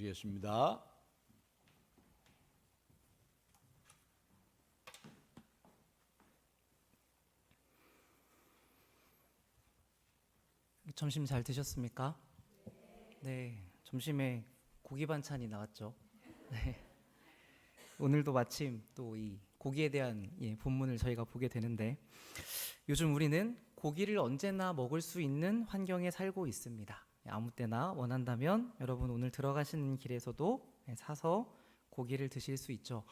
나오시겠습니다. 점심 잘 드셨습니까? 네, 점심에 고기 반찬이 나왔죠. 네, 오늘도 마침 또 이 고기에 대한 본문을 저희가 보게 되는데, 요즘 우리는 고기를 언제나 먹을 수 있는 환경에 살고 있습니다. 아무 때나 원한다면 여러분 오늘 들어가시는 길에서도 사서 고기를 드실 수 있죠.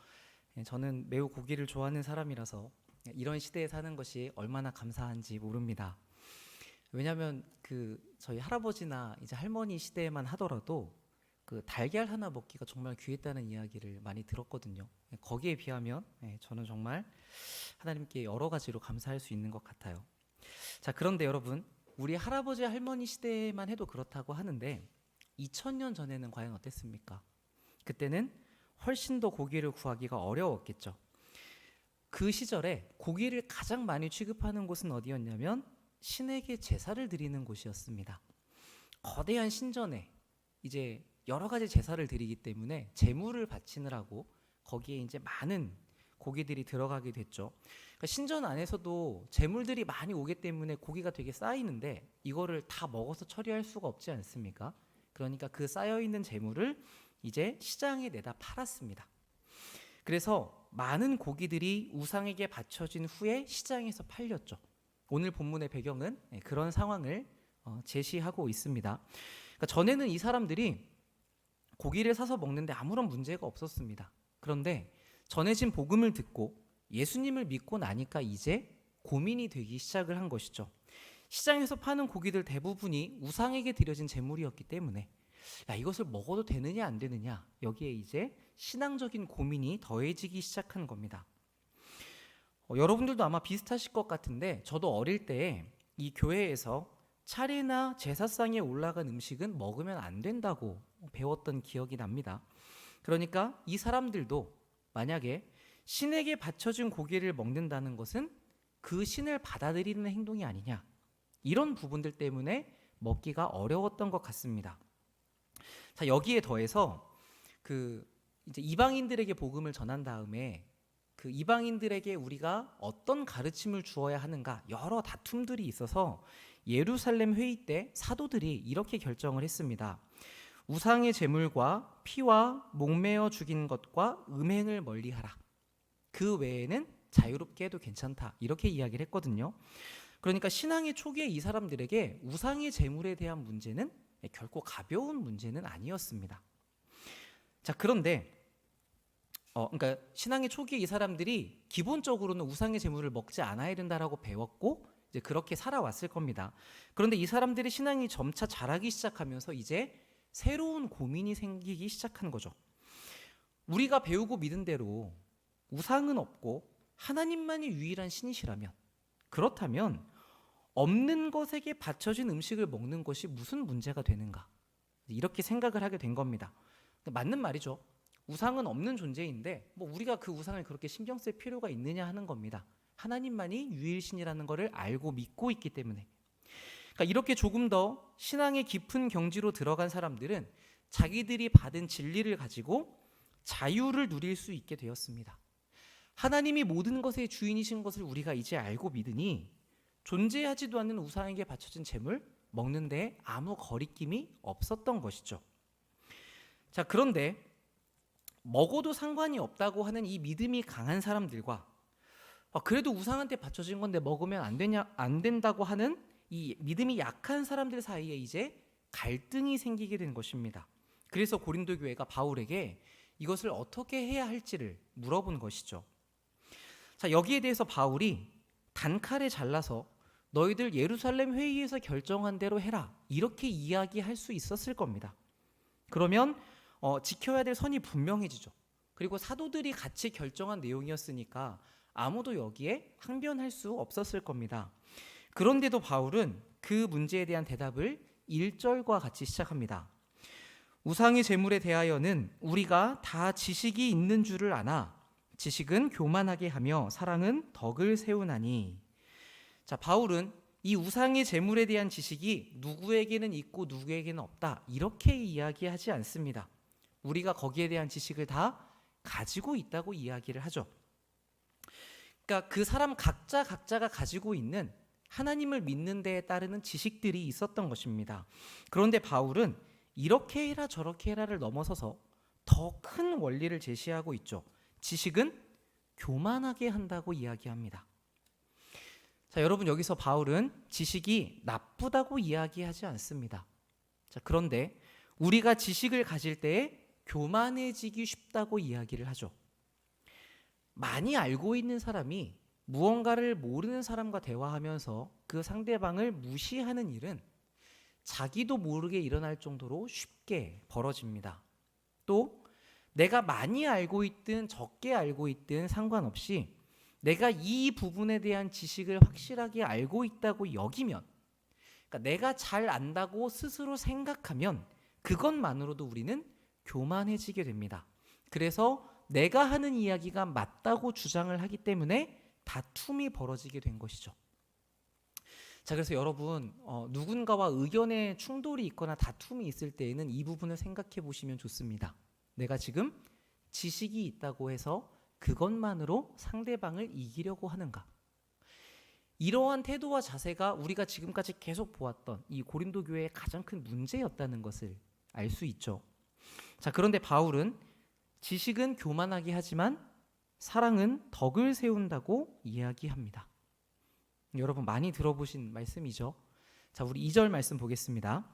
저는 매우 고기를 좋아하는 사람이라서 이런 시대에 사는 것이 얼마나 감사한지 모릅니다. 왜냐하면 저희 할아버지나 이제 할머니 시대에만 하더라도 그 달걀 하나 먹기가 정말 귀했다는 이야기를 많이 들었거든요. 거기에 비하면 저는 정말 하나님께 여러 가지로 감사할 수 있는 것 같아요. 자, 그런데 여러분, 우리 할아버지 할머니 시대만 해도 그렇다고 하는데 2000년 전에는 과연 어땠습니까? 그때는 훨씬 더 고기를 구하기가 어려웠겠죠. 그 시절에 고기를 가장 많이 취급하는 곳은 어디였냐면 신에게 제사를 드리는 곳이었습니다. 거대한 신전에 이제 여러 가지 제사를 드리기 때문에 제물을 바치느라고 거기에 이제 많은 고기들이 들어가게 됐죠. 그러니까 신전 안에서도 제물들이 많이 오기 때문에 고기가 되게 쌓이는데 이거를 다 먹어서 처리할 수가 없지 않습니까? 그러니까 그 쌓여 있는 제물을 이제 시장에 내다 팔았습니다. 그래서 많은 고기들이 우상에게 바쳐진 후에 시장에서 팔렸죠. 오늘 본문의 배경은 그런 상황을 제시하고 있습니다. 그러니까 전에는 이 사람들이 고기를 사서 먹는데 아무런 문제가 없었습니다. 그런데 전해진 복음을 듣고 예수님을 믿고 나니까 이제 고민이 되기 시작을 한 것이죠. 시장에서 파는 고기들 대부분이 우상에게 드려진 제물이었기 때문에 이것을 먹어도 되느냐 안 되느냐, 여기에 이제 신앙적인 고민이 더해지기 시작한 겁니다. 여러분들도 아마 비슷하실 것 같은데 저도 어릴 때 이 교회에서 차례나 제사상에 올라간 음식은 먹으면 안 된다고 배웠던 기억이 납니다. 그러니까 이 사람들도 만약에 신에게 바쳐진 고기를 먹는다는 것은 그 신을 받아들이는 행동이 아니냐, 이런 부분들 때문에 먹기가 어려웠던 것 같습니다. 자, 여기에 더해서 이제 이방인들에게 복음을 전한 다음에 그 이방인들에게 우리가 어떤 가르침을 주어야 하는가, 여러 다툼들이 있어서 예루살렘 회의 때 사도들이 이렇게 결정을 했습니다. 우상의 제물과 피와 목매어 죽인 것과 음행을 멀리하라. 그 외에는 자유롭게 해도 괜찮다, 이렇게 이야기를 했거든요. 그러니까 신앙의 초기에 이 사람들에게 우상의 제물에 대한 문제는 결코 가벼운 문제는 아니었습니다. 자, 그런데 그러니까 신앙의 초기에 이 사람들이 기본적으로는 우상의 제물을 먹지 않아야 된다라고 배웠고 이제 그렇게 살아왔을 겁니다. 그런데 이 사람들의 신앙이 점차 자라기 시작하면서 이제 새로운 고민이 생기기 시작한 거죠. 우리가 배우고 믿은 대로 우상은 없고 하나님만이 유일한 신이시라면, 그렇다면 없는 것에게 바쳐진 음식을 먹는 것이 무슨 문제가 되는가, 이렇게 생각을 하게 된 겁니다. 맞는 말이죠. 우상은 없는 존재인데 우리가 그 우상을 그렇게 신경 쓸 필요가 있느냐 하는 겁니다. 하나님만이 유일신이라는 것을 알고 믿고 있기 때문에. 그러니까 이렇게 조금 더 신앙의 깊은 경지로 들어간 사람들은 자기들이 받은 진리를 가지고 자유를 누릴 수 있게 되었습니다. 하나님이 모든 것의 주인이신 것을 우리가 이제 알고 믿으니 존재하지도 않는 우상에게 바쳐진 제물 먹는 데 아무 거리낌이 없었던 것이죠. 자, 그런데 먹어도 상관이 없다고 하는 이 믿음이 강한 사람들과 그래도 우상한테 바쳐진 건데 먹으면 안 된다고 하는 이 믿음이 약한 사람들 사이에 이제 갈등이 생기게 된 것입니다. 그래서 고린도 교회가 바울에게 이것을 어떻게 해야 할지를 물어본 것이죠. 자, 여기에 대해서 바울이 단칼에 잘라서 너희들 예루살렘 회의에서 결정한 대로 해라, 이렇게 이야기할 수 있었을 겁니다. 그러면 지켜야 될 선이 분명해지죠. 그리고 사도들이 같이 결정한 내용이었으니까 아무도 여기에 항변할 수 없었을 겁니다. 그런데도 바울은 그 문제에 대한 대답을 1절과 같이 시작합니다. 우상의 제물에 대하여는 우리가 다 지식이 있는 줄을 아나 지식은 교만하게 하며 사랑은 덕을 세우나니. 자, 바울은 이 우상의 제물에 대한 지식이 누구에게는 있고 누구에게는 없다, 이렇게 이야기하지 않습니다. 우리가 거기에 대한 지식을 다 가지고 있다고 이야기를 하죠. 그러니까 그 사람 각자가 가지고 있는 하나님을 믿는 데에 따르는 지식들이 있었던 것입니다. 그런데 바울은 이렇게 해라 저렇게 해라를 넘어서서 더 큰 원리를 제시하고 있죠. 지식은 교만하게 한다고 이야기합니다. 자, 여러분, 여기서 바울은 지식이 나쁘다고 이야기하지 않습니다. 자, 그런데 우리가 지식을 가질 때에 교만해지기 쉽다고 이야기를 하죠. 많이 알고 있는 사람이 무언가를 모르는 사람과 대화하면서 그 상대방을 무시하는 일은 자기도 모르게 일어날 정도로 쉽게 벌어집니다. 또 내가 많이 알고 있든 적게 알고 있든 상관없이 내가 이 부분에 대한 지식을 확실하게 알고 있다고 여기면, 그러니까 내가 잘 안다고 스스로 생각하면 그것만으로도 우리는 교만해지게 됩니다. 그래서 내가 하는 이야기가 맞다고 주장을 하기 때문에 다툼이 벌어지게 된 것이죠. 자, 그래서 여러분, 누군가와 의견의 충돌이 있거나 다툼이 있을 때에는 이 부분을 생각해 보시면 좋습니다. 내가 지금 지식이 있다고 해서 그것만으로 상대방을 이기려고 하는가? 이러한 태도와 자세가 우리가 지금까지 계속 보았던 이 고린도 교회의 가장 큰 문제였다는 것을 알 수 있죠. 자, 그런데 바울은 지식은 교만하게 하지만 사랑은 덕을 세운다고 이야기합니다. 여러분, 많이 들어보신 말씀이죠. 자, 우리 2절 말씀 보겠습니다.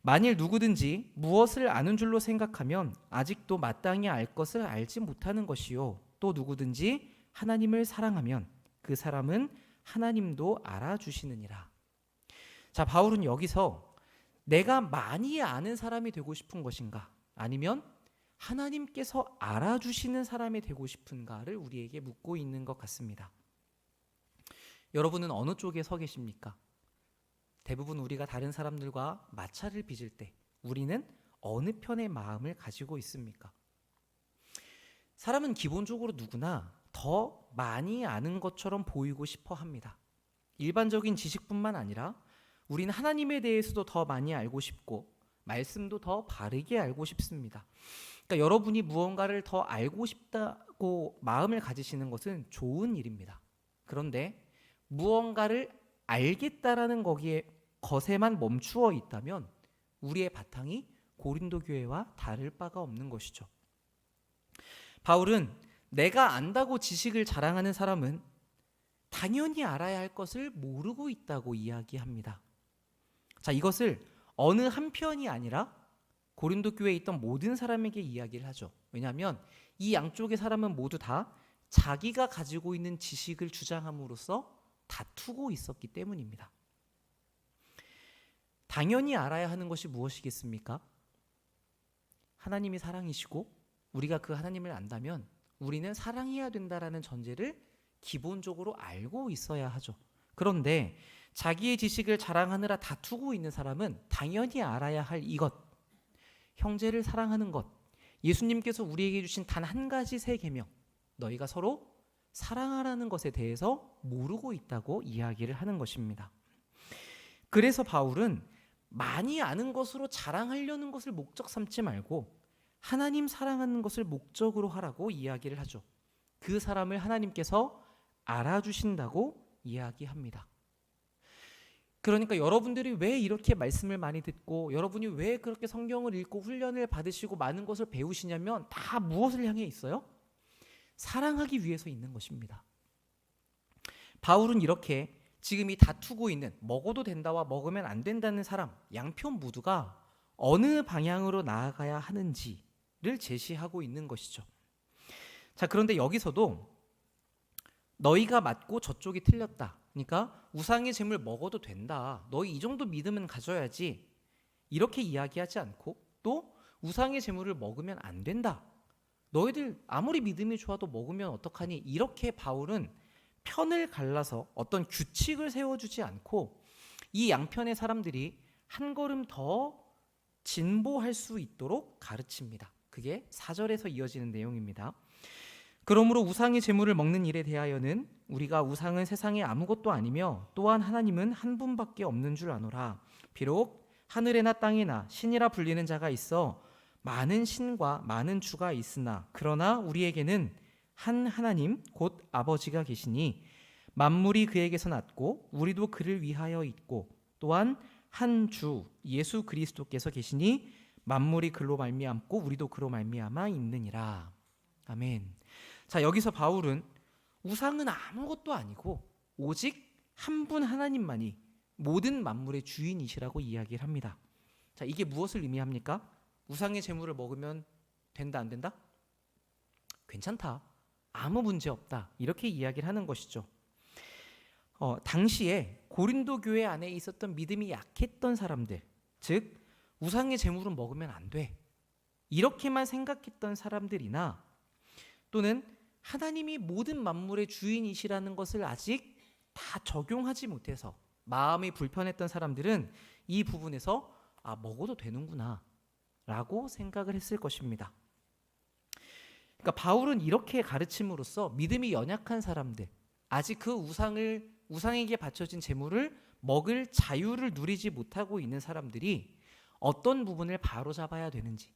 만일 누구든지 무엇을 아는 줄로 생각하면 아직도 마땅히 알 것을 알지 못하는 것이요, 또 누구든지 하나님을 사랑하면 그 사람은 하나님도 알아주시느니라. 자, 바울은 여기서 내가 많이 아는 사람이 되고 싶은 것인가, 아니면 하나님께서 알아주시는 사람이 되고 싶은가를 우리에게 묻고 있는 것 같습니다. 여러분은 어느 쪽에 서 계십니까? 대부분 우리가 다른 사람들과 마찰을 빚을 때 우리는 어느 편의 마음을 가지고 있습니까? 사람은 기본적으로 누구나 더 많이 아는 것처럼 보이고 싶어 합니다. 일반적인 지식뿐만 아니라 우리는 하나님에 대해서도 더 많이 알고 싶고 말씀도 더 바르게 알고 싶습니다. 그러니까 여러분이 무언가를 더 알고 싶다고 마음을 가지시는 것은 좋은 일입니다. 그런데 무언가를 알겠다라는 것에만 멈추어 있다면 우리의 바탕이 고린도 교회와 다를 바가 없는 것이죠. 바울은 내가 안다고 지식을 자랑하는 사람은 당연히 알아야 할 것을 모르고 있다고 이야기합니다. 자, 이것을 어느 한 편이 아니라 고린도 교회에 있던 모든 사람에게 이야기를 하죠. 왜냐하면 이 양쪽의 사람은 모두 다 자기가 가지고 있는 지식을 주장함으로써 다투고 있었기 때문입니다. 당연히 알아야 하는 것이 무엇이겠습니까? 하나님이 사랑이시고 우리가 그 하나님을 안다면 우리는 사랑해야 된다라는 전제를 기본적으로 알고 있어야 하죠. 그런데 자기의 지식을 자랑하느라 다투고 있는 사람은 당연히 알아야 할 이것, 형제를 사랑하는 것, 예수님께서 우리에게 주신 단 한 가지 새 계명, 너희가 서로 사랑하라는 것에 대해서 모르고 있다고 이야기를 하는 것입니다. 그래서 바울은 많이 아는 것으로 자랑하려는 것을 목적 삼지 말고 하나님 사랑하는 것을 목적으로 하라고 이야기를 하죠. 그 사람을 하나님께서 알아주신다고 이야기합니다. 그러니까 여러분들이 왜 이렇게 말씀을 많이 듣고 여러분이 왜 그렇게 성경을 읽고 훈련을 받으시고 많은 것을 배우시냐면 다 무엇을 향해 있어요? 사랑하기 위해서 있는 것입니다. 바울은 이렇게 지금 이 다투고 있는 먹어도 된다와 먹으면 안 된다는 사람 양편 모두가 어느 방향으로 나아가야 하는지를 제시하고 있는 것이죠. 자, 그런데 여기서도 너희가 맞고 저쪽이 틀렸다. 그러니까 우상의 제물 먹어도 된다. 너희 이 정도 믿음은 가져야지. 이렇게 이야기하지 않고 또 우상의 제물을 먹으면 안 된다. 너희들 아무리 믿음이 좋아도 먹으면 어떡하니? 이렇게 바울은 편을 갈라서 어떤 규칙을 세워주지 않고 이 양편의 사람들이 한 걸음 더 진보할 수 있도록 가르칩니다. 그게 4절에서 이어지는 내용입니다. 그러므로 우상의 제물을 먹는 일에 대하여는 우리가 우상은 세상에 아무것도 아니며 또한 하나님은 한 분밖에 없는 줄 아노라. 비록 하늘에나 땅에나 신이라 불리는 자가 있어 많은 신과 많은 주가 있으나 그러나 우리에게는 한 하나님 곧 아버지가 계시니 만물이 그에게서 났고 우리도 그를 위하여 있고 또한 한 주 예수 그리스도께서 계시니 만물이 그로 말미암고 우리도 그로 말미암아 있느니라. 아멘. 자, 여기서 바울은 우상은 아무것도 아니고 오직 한 분 하나님만이 모든 만물의 주인이시라고 이야기를 합니다. 자, 이게 무엇을 의미합니까? 우상의 제물을 먹으면 된다, 안 된다? 괜찮다. 아무 문제 없다. 이렇게 이야기를 하는 것이죠. 당시에 고린도 교회 안에 있었던 믿음이 약했던 사람들, 즉 우상의 제물은 먹으면 안 돼. 이렇게만 생각했던 사람들이나 또는 하나님이 모든 만물의 주인이시라는 것을 아직 다 적용하지 못해서 마음이 불편했던 사람들은 이 부분에서 먹어도 되는구나 라고 생각을 했을 것입니다. 그러니까 바울은 이렇게 가르침으로써 믿음이 연약한 사람들, 아직 그 우상에게 바쳐진 제물을 먹을 자유를 누리지 못하고 있는 사람들이 어떤 부분을 바로잡아야 되는지,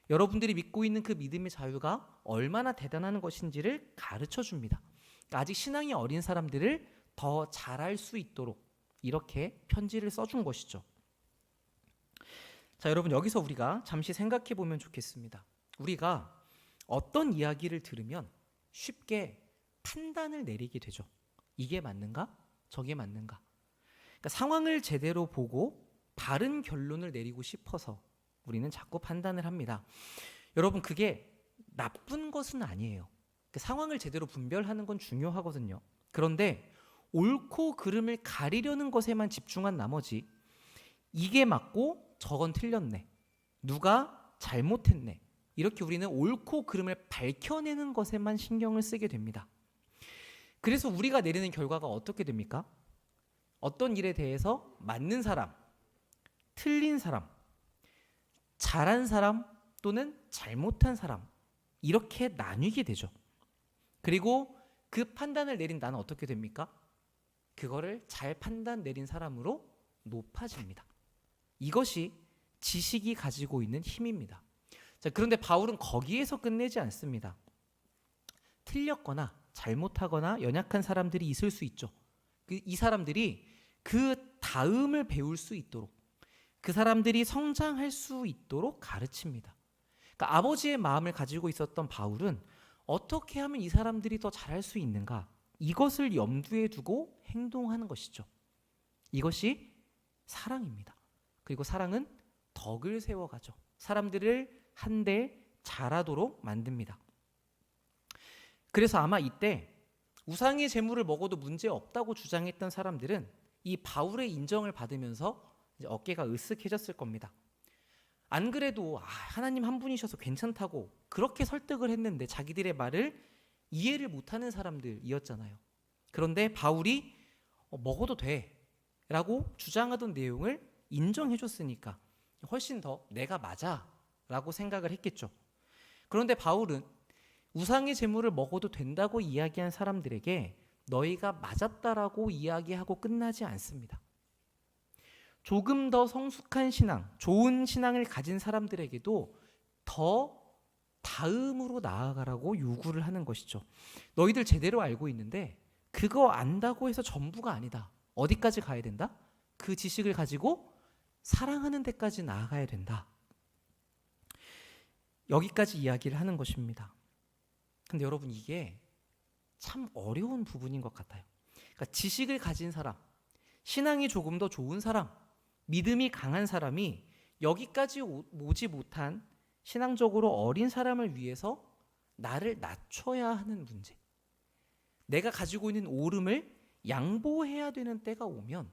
여러분들이 믿고 있는 그 믿음의 자유가 얼마나 대단한 것인지를 가르쳐 줍니다. 그러니까 아직 신앙이 어린 사람들을 더 잘할 수 있도록 이렇게 편지를 써준 것이죠. 자, 여러분, 여기서 우리가 잠시 생각해 보면 좋겠습니다. 우리가 어떤 이야기를 들으면 쉽게 판단을 내리게 되죠. 이게 맞는가? 저게 맞는가? 그러니까 상황을 제대로 보고 바른 결론을 내리고 싶어서 우리는 자꾸 판단을 합니다. 여러분, 그게 나쁜 것은 아니에요. 그 상황을 제대로 분별하는 건 중요하거든요. 그런데 옳고 그름을 가리려는 것에만 집중한 나머지 이게 맞고 저건 틀렸네, 누가 잘못했네, 이렇게 우리는 옳고 그름을 밝혀내는 것에만 신경을 쓰게 됩니다. 그래서 우리가 내리는 결과가 어떻게 됩니까? 어떤 일에 대해서 맞는 사람, 틀린 사람, 잘한 사람 또는 잘못한 사람, 이렇게 나뉘게 되죠. 그리고 그 판단을 내린 나는 어떻게 됩니까? 그거를 잘 판단 내린 사람으로 높아집니다. 이것이 지식이 가지고 있는 힘입니다. 자, 그런데 바울은 거기에서 끝내지 않습니다. 틀렸거나 잘못하거나 연약한 사람들이 있을 수 있죠. 이 사람들이 그 다음을 배울 수 있도록, 그 사람들이 성장할 수 있도록 가르칩니다. 그러니까 아버지의 마음을 가지고 있었던 바울은 어떻게 하면 이 사람들이 더 잘할 수 있는가, 이것을 염두에 두고 행동하는 것이죠. 이것이 사랑입니다. 그리고 사랑은 덕을 세워가죠. 사람들을 한데 자라도록 만듭니다. 그래서 아마 이때 우상의 제물을 먹어도 문제 없다고 주장했던 사람들은 이 바울의 인정을 받으면서 이제 어깨가 으쓱해졌을 겁니다. 안 그래도 하나님 한 분이셔서 괜찮다고 그렇게 설득을 했는데 자기들의 말을 이해를 못하는 사람들이었잖아요. 그런데 바울이 먹어도 돼 라고 주장하던 내용을 인정해줬으니까 훨씬 더 내가 맞아 라고 생각을 했겠죠. 그런데 바울은 우상의 제물을 먹어도 된다고 이야기한 사람들에게 너희가 맞았다라고 이야기하고 끝나지 않습니다. 조금 더 성숙한 신앙, 좋은 신앙을 가진 사람들에게도 더 다음으로 나아가라고 요구를 하는 것이죠. 너희들 제대로 알고 있는데 그거 안다고 해서 전부가 아니다. 어디까지 가야 된다? 그 지식을 가지고 사랑하는 데까지 나아가야 된다. 여기까지 이야기를 하는 것입니다. 근데 여러분, 이게 참 어려운 부분인 것 같아요. 그러니까 지식을 가진 사람, 신앙이 조금 더 좋은 사람, 믿음이 강한 사람이 여기까지 오지 못한 신앙적으로 어린 사람을 위해서 나를 낮춰야 하는 문제, 내가 가지고 있는 옳음을 양보해야 되는 때가 오면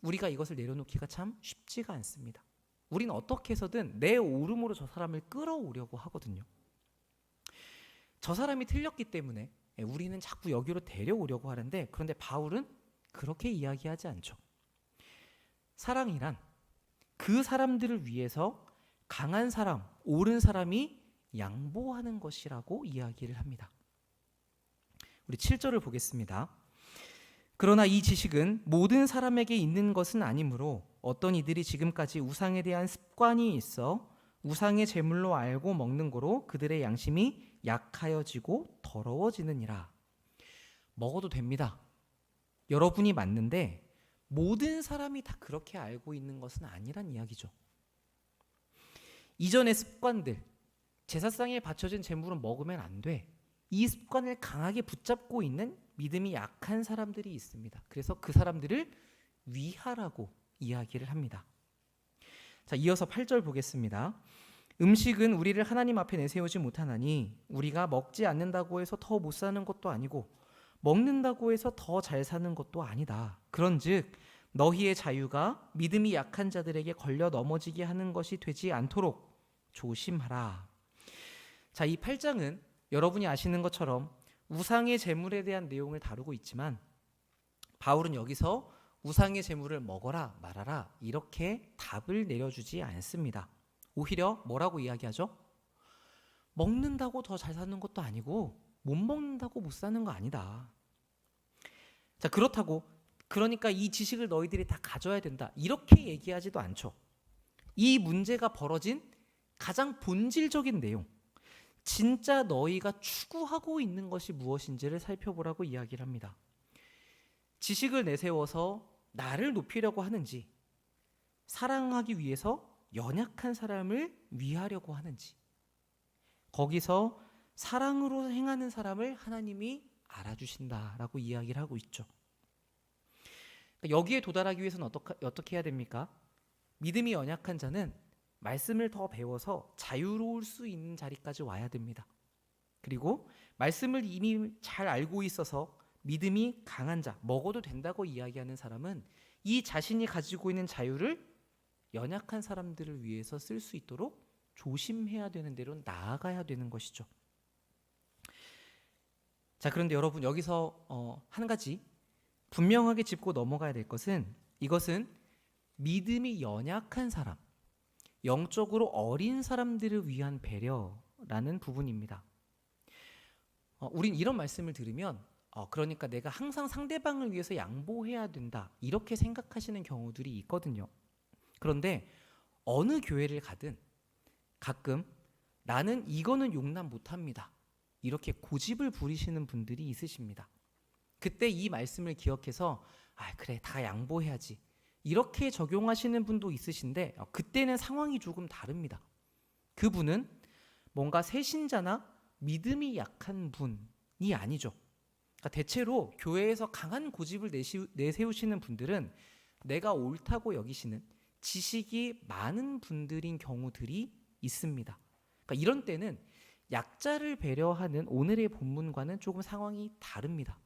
우리가 이것을 내려놓기가 참 쉽지가 않습니다. 우리는 어떻게 해서든 내 옳음으로 저 사람을 끌어오려고 하거든요. 저 사람이 틀렸기 때문에 우리는 자꾸 여기로 데려오려고 하는데, 그런데 바울은 그렇게 이야기하지 않죠. 사랑이란 그 사람들을 위해서 강한 사람, 옳은 사람이 양보하는 것이라고 이야기를 합니다. 우리 7절을 보겠습니다. 그러나 이 지식은 모든 사람에게 있는 것은 아니므로 어떤 이들이 지금까지 우상에 대한 습관이 있어 우상의 제물로 알고 먹는 거로 그들의 양심이 약하여지고 더러워지느니라. 먹어도 됩니다. 여러분이 맞는데 모든 사람이 다 그렇게 알고 있는 것은 아니란 이야기죠. 이전의 습관들, 제사상에 바쳐진 제물은 먹으면 안 돼. 이 습관을 강하게 붙잡고 있는 믿음이 약한 사람들이 있습니다. 그래서 그 사람들을 위하라고 이야기를 합니다. 자, 이어서 8절 보겠습니다. 음식은 우리를 하나님 앞에 내세우지 못하나니 우리가 먹지 않는다고 해서 더 못 사는 것도 아니고 먹는다고 해서 더 잘 사는 것도 아니다. 그런즉 너희의 자유가 믿음이 약한 자들에게 걸려 넘어지게 하는 것이 되지 않도록 조심하라. 자, 이 8장은 여러분이 아시는 것처럼 우상의 제물에 대한 내용을 다루고 있지만 바울은 여기서 우상의 제물을 먹어라 말아라 이렇게 답을 내려주지 않습니다. 오히려 뭐라고 이야기하죠? 먹는다고 더 잘 사는 것도 아니고 못 먹는다고 못 사는 거 아니다. 자, 그렇다고 그러니까 이 지식을 너희들이 다 가져야 된다 이렇게 얘기하지도 않죠. 이 문제가 벌어진 가장 본질적인 내용, 진짜 너희가 추구하고 있는 것이 무엇인지를 살펴보라고 이야기를 합니다. 지식을 내세워서 나를 높이려고 하는지, 사랑하기 위해서 연약한 사람을 위하려고 하는지, 거기서 사랑으로 행하는 사람을 하나님이 알아주신다라고 이야기를 하고 있죠. 여기에 도달하기 위해서는 어떻게 해야 됩니까? 믿음이 연약한 자는 말씀을 더 배워서 자유로울 수 있는 자리까지 와야 됩니다. 그리고 말씀을 이미 잘 알고 있어서 믿음이 강한 자, 먹어도 된다고 이야기하는 사람은 이 자신이 가지고 있는 자유를 연약한 사람들을 위해서 쓸 수 있도록 조심해야 되는 대로 나아가야 되는 것이죠. 자, 그런데 여러분 여기서 한 가지 분명하게 짚고 넘어가야 될 것은 이것은 믿음이 연약한 사람, 영적으로 어린 사람들을 위한 배려라는 부분입니다. 우린 이런 말씀을 들으면 그러니까 내가 항상 상대방을 위해서 양보해야 된다 이렇게 생각하시는 경우들이 있거든요. 그런데 어느 교회를 가든 가끔 나는 이거는 용납 못합니다 이렇게 고집을 부리시는 분들이 있으십니다. 그때 이 말씀을 기억해서 그래 다 양보해야지 이렇게 적용하시는 분도 있으신데 그때는 상황이 조금 다릅니다. 그분은 뭔가 새신자나 믿음이 약한 분이 아니죠. 그러니까 대체로 교회에서 강한 고집을 내세우시는 분들은 내가 옳다고 여기시는 지식이 많은 분들인 경우들이 있습니다. 그러니까 이런 때는 약자를 배려하는 오늘의 본문과는 조금 상황이 다릅니다.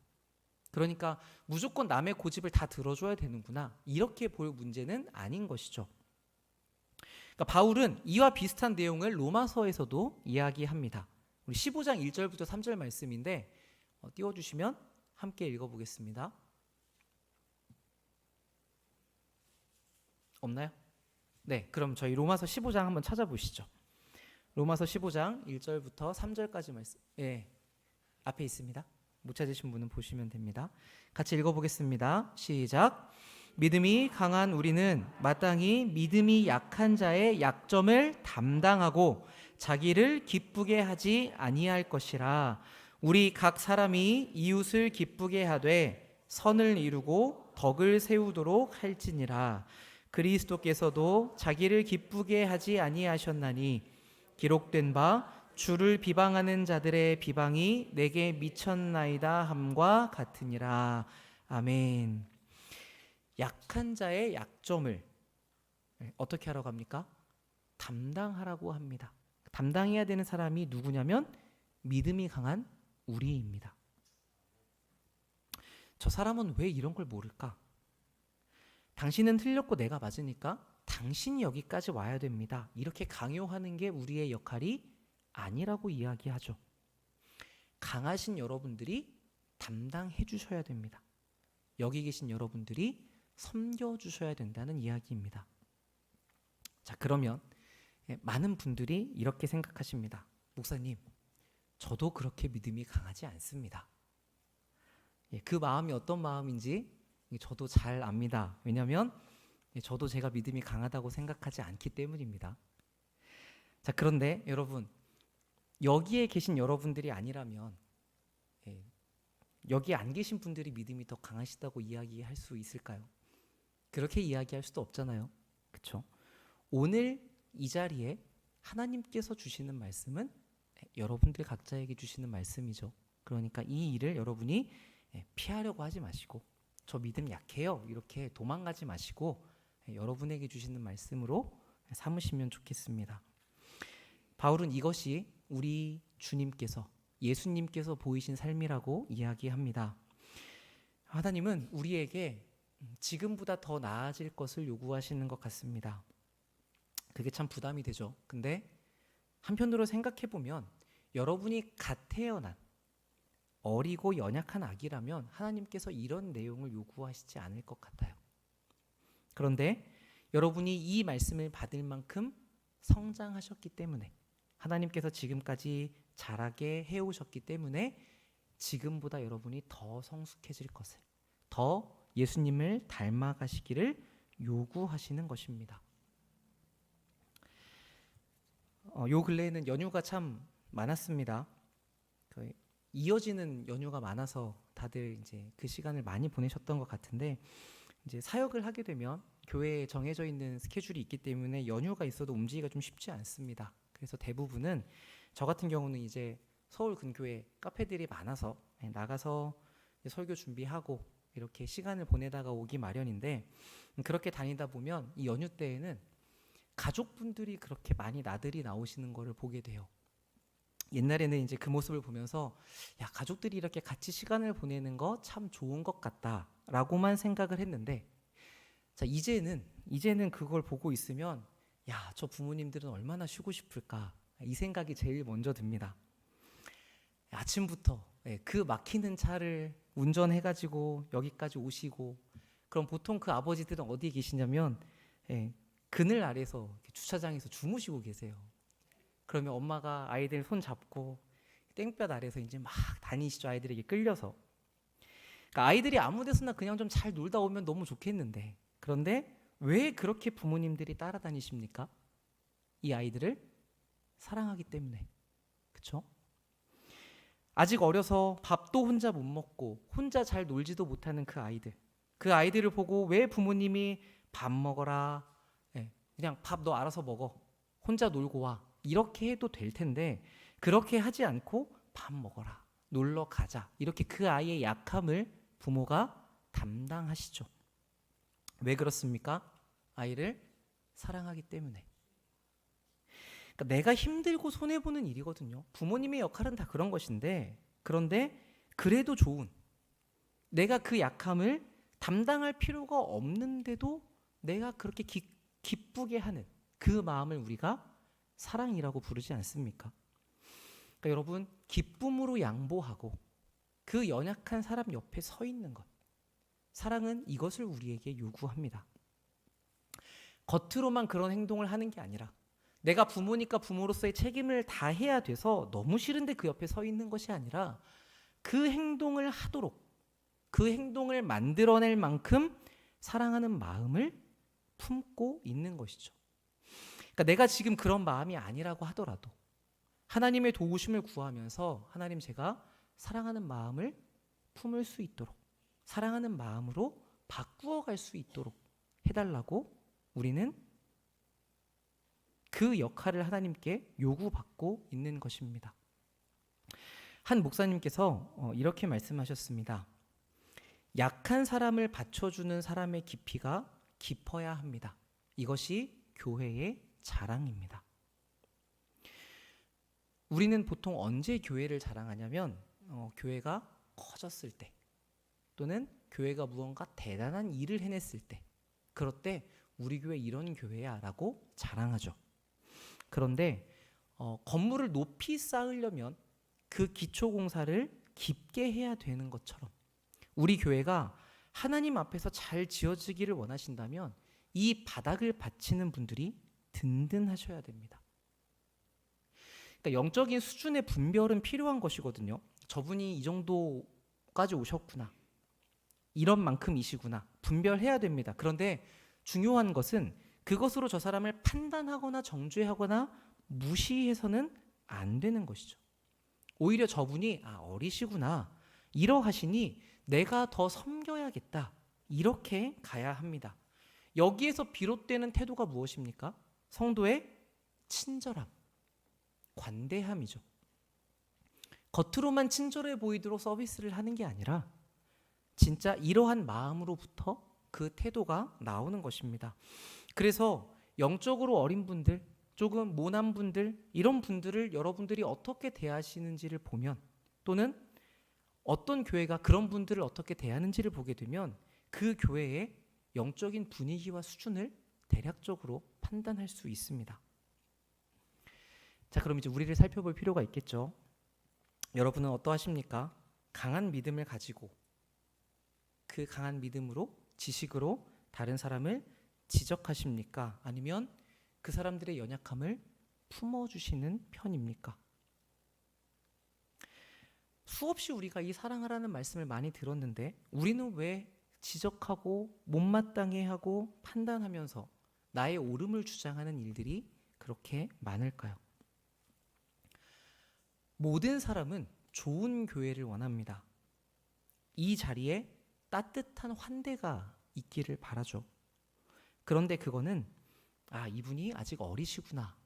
그러니까 무조건 남의 고집을 다 들어줘야 되는구나 이렇게 볼 문제는 아닌 것이죠. 그러니까 바울은 이와 비슷한 내용을 로마서에서도 이야기합니다. 우리 15장 1절부터 3절 말씀인데 띄워주시면 함께 읽어보겠습니다. 없나요? 네, 그럼 저희 로마서 15장 한번 찾아보시죠. 로마서 15장 1절부터 3절까지 말씀. 앞에 있습니다. 못 찾으신 분은 보시면 됩니다. 같이 읽어보겠습니다. 시작. 믿음이 강한 우리는 마땅히 믿음이 약한 자의 약점을 담당하고 자기를 기쁘게 하지 아니할 것이라. 우리 각 사람이 이웃을 기쁘게 하되 선을 이루고 덕을 세우도록 할지니라. 그리스도께서도 자기를 기쁘게 하지 아니하셨나니 기록된 바 주를 비방하는 자들의 비방이 내게 미쳤나이다 함과 같으니라. 아멘. 약한 자의 약점을 어떻게 하라고 합니까? 담당하라고 합니다. 담당해야 되는 사람이 누구냐면 믿음이 강한 우리입니다. 저 사람은 왜 이런 걸 모를까? 당신은 틀렸고 내가 맞으니까 당신이 여기까지 와야 됩니다. 이렇게 강요하는 게 우리의 역할이 아니라고 이야기하죠. 강하신 여러분들이 담당해 주셔야 됩니다. 여기 계신 여러분들이 섬겨주셔야 된다는 이야기입니다. 자, 그러면 많은 분들이 이렇게 생각하십니다. 목사님, 저도 그렇게 믿음이 강하지 않습니다. 그 마음이 어떤 마음인지 저도 잘 압니다. 왜냐하면 저도 제가 믿음이 강하다고 생각하지 않기 때문입니다. 자, 그런데 여러분, 여기에 계신 여러분들이 아니라면 여기에 안 계신 분들이 믿음이 더 강하시다고 이야기할 수 있을까요? 그렇게 이야기할 수도 없잖아요. 그렇죠? 오늘 이 자리에 하나님께서 주시는 말씀은 여러분들 각자에게 주시는 말씀이죠. 그러니까 이 일을 여러분이 피하려고 하지 마시고, 저 믿음 약해요 이렇게 도망가지 마시고 여러분에게 주시는 말씀으로 삼으시면 좋겠습니다. 바울은 이것이 우리 주님께서, 예수님께서 보이신 삶이라고 이야기합니다. 하나님은 우리에게 지금보다 더 나아질 것을 요구하시는 것 같습니다. 그게 참 부담이 되죠. 근데 한편으로 생각해보면 여러분이 갓 태어난 어리고 연약한 아기라면 하나님께서 이런 내용을 요구하시지 않을 것 같아요. 그런데 여러분이 이 말씀을 받을 만큼 성장하셨기 때문에, 하나님께서 지금까지 자라게 해오셨기 때문에 지금보다 여러분이 더 성숙해질 것을, 더 예수님을 닮아가시기를 요구하시는 것입니다. 요 근래에는 연휴가 참 많았습니다. 이어지는 연휴가 많아서 다들 이제 그 시간을 많이 보내셨던 것 같은데, 이제 사역을 하게 되면 교회에 정해져 있는 스케줄이 있기 때문에 연휴가 있어도 움직이기가 좀 쉽지 않습니다. 그래서 대부분은, 저 같은 경우는 이제 서울 근교에 카페들이 많아서 나가서 설교 준비하고 이렇게 시간을 보내다가 오기 마련인데, 그렇게 다니다 보면 이 연휴 때에는 가족분들이 그렇게 많이 나들이 나오시는 거를 보게 돼요. 옛날에는 이제 그 모습을 보면서 야, 가족들이 이렇게 같이 시간을 보내는 거 참 좋은 것 같다라고만 생각을 했는데, 자, 이제는 그걸 보고 있으면 야, 저 부모님들은 얼마나 쉬고 싶을까, 이 생각이 제일 먼저 듭니다. 아침부터 그 막히는 차를 운전해가지고 여기까지 오시고, 그럼 보통 그 아버지들은 어디에 계시냐면 그늘 아래서 주차장에서 주무시고 계세요. 그러면 엄마가 아이들 손 잡고 땡볕 아래서 이제 막 다니시죠. 아이들에게 끌려서. 그러니까 아이들이 아무 데서나 그냥 좀 잘 놀다 오면 너무 좋겠는데, 그런데 왜 그렇게 부모님들이 따라다니십니까? 이 아이들을 사랑하기 때문에. 그렇죠? 아직 어려서 밥도 혼자 못 먹고 혼자 잘 놀지도 못하는 그 아이들을 보고 왜 부모님이 밥 먹어라, 그냥 밥 너 알아서 먹어, 혼자 놀고 와, 이렇게 해도 될 텐데 그렇게 하지 않고 밥 먹어라, 놀러 가자, 이렇게 그 아이의 약함을 부모가 담당하시죠. 왜 그렇습니까? 아이를 사랑하기 때문에. 그러니까 내가 힘들고 손해보는 일이거든요. 부모님의 역할은 다 그런 것인데, 그런데 그래도 좋은, 내가 그 약함을 담당할 필요가 없는데도 내가 그렇게 기쁘게 하는 그 마음을 우리가 사랑이라고 부르지 않습니까? 그러니까 여러분, 기쁨으로 양보하고 그 연약한 사람 옆에 서 있는 것, 사랑은 이것을 우리에게 요구합니다. 겉으로만 그런 행동을 하는 게 아니라, 내가 부모니까 부모로서의 책임을 다해야 돼서 너무 싫은데 그 옆에 서 있는 것이 아니라, 그 행동을 하도록, 그 행동을 만들어낼 만큼 사랑하는 마음을 품고 있는 것이죠. 그러니까 내가 지금 그런 마음이 아니라고 하더라도 하나님의 도우심을 구하면서, 하나님, 제가 사랑하는 마음을 품을 수 있도록, 사랑하는 마음으로 바꾸어갈 수 있도록 해달라고 우리는 그 역할을 하나님께 요구받고 있는 것입니다. 한 목사님께서 이렇게 말씀하셨습니다. 약한 사람을 받쳐주는 사람의 깊이가 깊어야 합니다. 이것이 교회의 자랑입니다. 우리는 보통 언제 교회를 자랑하냐면 교회가 커졌을 때, 또는 교회가 무언가 대단한 일을 해냈을 때, 그럴 때 우리 교회 이런 교회야 라고 자랑하죠. 그런데 건물을 높이 쌓으려면 그 기초공사를 깊게 해야 되는 것처럼, 우리 교회가 하나님 앞에서 잘 지어지기를 원하신다면 이 바닥을 받치는 분들이 든든하셔야 됩니다. 그러니까 영적인 수준의 분별은 필요한 것이거든요. 저분이 이 정도까지 오셨구나, 이런 만큼이시구나, 분별해야 됩니다. 그런데 중요한 것은 그것으로 저 사람을 판단하거나 정죄하거나 무시해서는 안 되는 것이죠. 오히려 저분이 어리시구나 이러하시니 내가 더 섬겨야겠다 이렇게 가야 합니다. 여기에서 비롯되는 태도가 무엇입니까? 성도의 친절함, 관대함이죠. 겉으로만 친절해 보이도록 서비스를 하는 게 아니라 진짜 이러한 마음으로부터 그 태도가 나오는 것입니다. 그래서 영적으로 어린 분들, 조금 모난 분들, 이런 분들을 여러분들이 어떻게 대하시는지를 보면, 또는 어떤 교회가 그런 분들을 어떻게 대하는지를 보게 되면 그 교회의 영적인 분위기와 수준을 대략적으로 판단할 수 있습니다. 자, 그럼 이제 우리를 살펴볼 필요가 있겠죠. 여러분은 어떠하십니까? 강한 믿음을 가지고 그 강한 믿음으로, 지식으로 다른 사람을 지적하십니까? 아니면 그 사람들의 연약함을 품어주시는 편입니까? 수없이 우리가 이 사랑하라는 말씀을 많이 들었는데 우리는 왜 지적하고 못마땅해 하고 판단하면서 나의 옳음을 주장하는 일들이 그렇게 많을까요? 모든 사람은 좋은 교회를 원합니다. 이 자리에 따뜻한 환대가 있기를 바라죠. 그런데 그거는 이분이 아직 어리시구나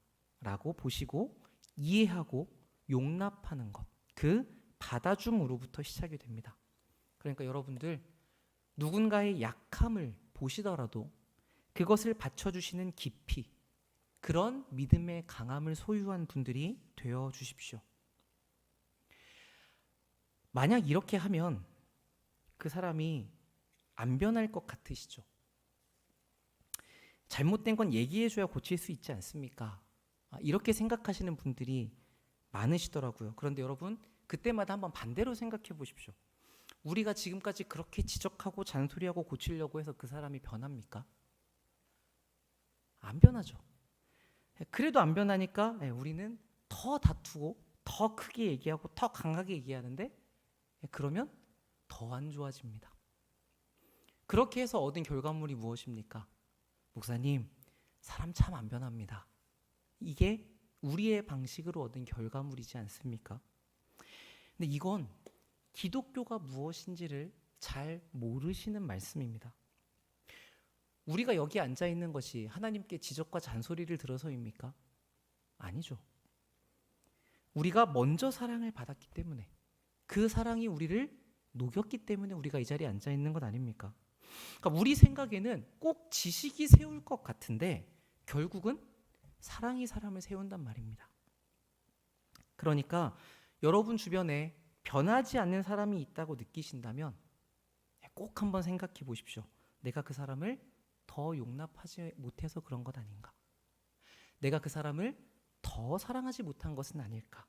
라고 보시고 이해하고 용납하는 것, 그 받아줌으로부터 시작이 됩니다. 그러니까 여러분들 누군가의 약함을 보시더라도 그것을 받쳐주시는 깊이, 그런 믿음의 강함을 소유한 분들이 되어 주십시오. 만약 이렇게 하면 그 사람이 안 변할 것 같으시죠? 잘못된 건 얘기해줘야 고칠 수 있지 않습니까? 이렇게 생각하시는 분들이 많으시더라고요. 그런데 여러분, 그때마다 한번 반대로 생각해 보십시오. 우리가 지금까지 그렇게 지적하고 잔소리하고 고치려고 해서 그 사람이 변합니까? 안 변하죠. 그래도 안 변하니까 우리는 더 다투고 더 크게 얘기하고 더 강하게 얘기하는데 그러면 더 안 좋아집니다. 그렇게 해서 얻은 결과물이 무엇입니까? 목사님, 사람 참 안 변합니다. 이게 우리의 방식으로 얻은 결과물이지 않습니까? 근데 이건 기독교가 무엇인지를 잘 모르시는 말씀입니다. 우리가 여기 앉아 있는 것이 하나님께 지적과 잔소리를 들어서입니까? 아니죠. 우리가 먼저 사랑을 받았기 때문에, 그 사랑이 우리를 녹였기 때문에 우리가 이 자리에 앉아 있는 것 아닙니까? 그러니까 우리 생각에는 꼭 지식이 세울 것 같은데 결국은 사랑이 사람을 세운단 말입니다. 그러니까 여러분 주변에 변하지 않는 사람이 있다고 느끼신다면 꼭 한번 생각해 보십시오. 내가 그 사람을 더 용납하지 못해서 그런 것 아닌가? 내가 그 사람을 더 사랑하지 못한 것은 아닐까?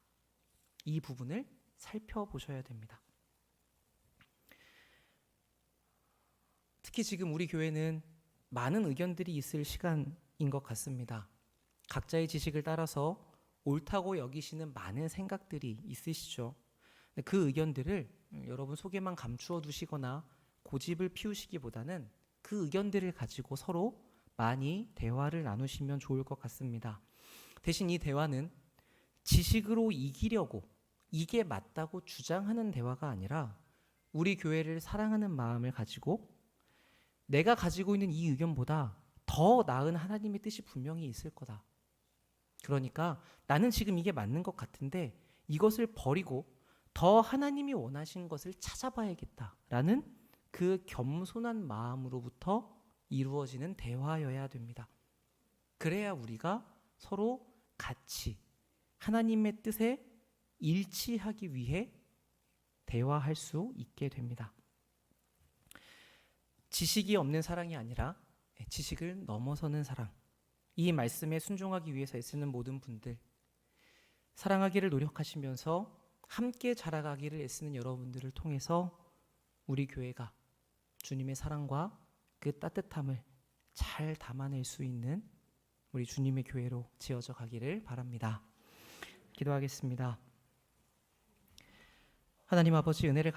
이 부분을 살펴보셔야 됩니다. 특히 지금 우리 교회는 많은 의견들이 있을 시간인 것 같습니다. 각자의 지식을 따라서 옳다고 여기시는 많은 생각들이 있으시죠. 그 의견들을 여러분 속에만 감추어 두시거나 고집을 피우시기보다는 그 의견들을 가지고 서로 많이 대화를 나누시면 좋을 것 같습니다. 대신 이 대화는 지식으로 이기려고 이게 맞다고 주장하는 대화가 아니라 우리 교회를 사랑하는 마음을 가지고 내가 가지고 있는 이 의견보다 더 나은 하나님의 뜻이 분명히 있을 거다. 그러니까 나는 지금 이게 맞는 것 같은데 이것을 버리고 더 하나님이 원하신 것을 찾아봐야겠다라는 그 겸손한 마음으로부터 이루어지는 대화여야 됩니다. 그래야 우리가 서로 같이 하나님의 뜻에 일치하기 위해 대화할 수 있게 됩니다. 지식이 없는 사랑이 아니라 지식을 넘어서는 사랑. 이 말씀에 순종하기 위해서 애쓰는 모든 분들, 사랑하기를 노력하시면서 함께 자라가기를 애쓰는 여러분들을 통해서 우리 교회가 주님의 사랑과 그 따뜻함을 잘 담아낼 수 있는 우리 주님의 교회로 지어져 가기를 바랍니다. 기도하겠습니다. 하나님 아버지, 은혜를